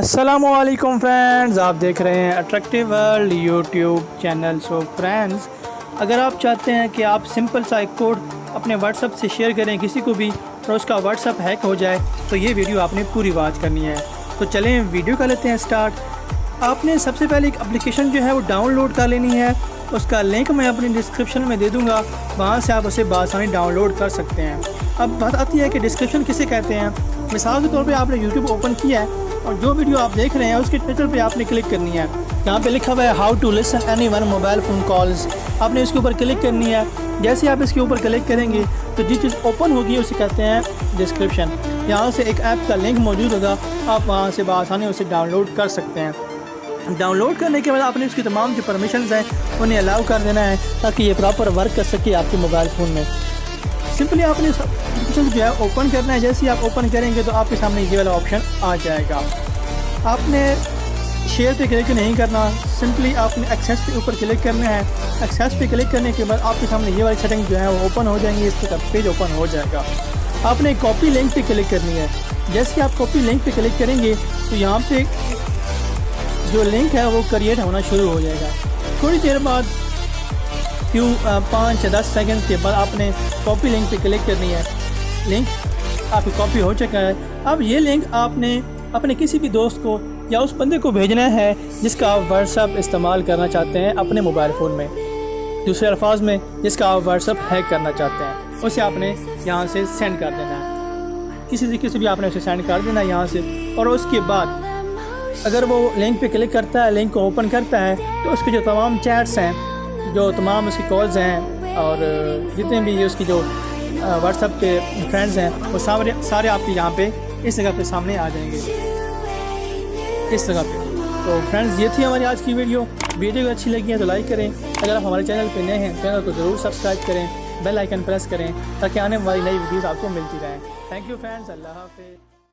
अस्सलामुअलैकुम फ्रेंड्स, आप देख रहे हैं attractive world YouTube channel. So friends, अगर आप चाहते हैं कि आप सिंपल सा एक कोड अपने व्हाट्सएप से शेयर करें किसी को भी और उसका व्हाट्सएप हैक हो जाए, तो ये वीडियो आपने पूरी वॉच करनी है। तो चलें वीडियो कर लेते हैं स्टार्ट। आपने सबसे पहले एक एप्लीकेशन जो है वो डाउनलोड कर लेनी है। उसका लिंक मैं अपनी डिस्क्रिप्शन में दे दूँगा, वहाँ से आप उसे बआसानी डाउनलोड कर सकते हैं। अब बात आती है कि डिस्क्रिप्शन किसे कहते हैं। मिसाल के तौर पे आपने यूट्यूब ओपन किया है और जो वीडियो आप देख रहे हैं उसके टाइटल पे आपने क्लिक करनी है। यहाँ पे लिखा हुआ है how to listen anyone mobile phone calls. आपने इसके ऊपर क्लिक करनी है। जैसे आप इसके ऊपर क्लिक करेंगे तो जिस चीज़ ओपन होगी उसे कहते हैं डिस्क्रिप्शन। यहाँ से एक ऐप का लिंक मौजूद होगा, आप वहाँ से बआसानी उसे डाउनलोड कर सकते हैं। डाउनलोड करने के बाद आपने उसकी तमाम जो परमिशंस हैं उन्हें अलाउ कर देना है ताकि ये प्रॉपर वर्क कर सके आपके मोबाइल फ़ोन में। सिंपली आपने एप्लीकेशन जो है ओपन करना है। जैसे ही आप ओपन करेंगे तो आपके सामने ये वाला ऑप्शन आ जाएगा। आपने शेयर पे क्लिक नहीं करना, सिंपली आपने एक्सेस पे ऊपर क्लिक करना है। एक्सेस पे क्लिक करने के बाद आपके सामने ये वाली सेटिंग जो है वो ओपन हो जाएंगी। इस पर पेज ओपन हो जाएगा। आपने कॉपी लिंक पे क्लिक करनी है। जैसे कि आप कॉपी लिंक पे क्लिक करेंगे तो यहाँ पे जो लिंक है वो क्रिएट होना शुरू हो जाएगा। थोड़ी देर बाद 5 या 10 सेकंड के बाद आपने कॉपी लिंक पे क्लिक करनी है। लिंक आपकी कॉपी हो चुका है। अब ये लिंक आपने अपने किसी भी दोस्त को या उस बंदे को भेजना है जिसका आप व्हाट्सएप इस्तेमाल करना चाहते हैं अपने मोबाइल फ़ोन में। दूसरे अल्फाज में, जिसका आप व्हाट्सएप हैक करना चाहते हैं, उसे आपने यहाँ से सेंड कर देना है। किसी तरीके से भी आपने उसे सेंड कर देना है यहाँ से। और उसके बाद अगर वो लिंक पे क्लिक करता है, लिंक को ओपन करता है, तो उसके जो तमाम चैट्स हैं, जो तमाम उसकी कॉल्स हैं और जितने भी उसकी जो व्हाट्सएप के फ्रेंड्स हैं वो सारे आपके यहाँ पे इस जगह पे सामने आ जाएंगे, इस जगह पे। तो फ्रेंड्स, ये थी हमारी आज की वीडियो। वीडियो अच्छी लगी है तो लाइक करें। अगर आप हमारे चैनल पे नए हैं चैनल को ज़रूर सब्सक्राइब करें, बेल आइकन प्रेस करें ताकि आने वाली नई वीडियोज़ आपको मिलती रहें। थैंक यू फ्रेंड्स, अल्लाह हाफ़िज़।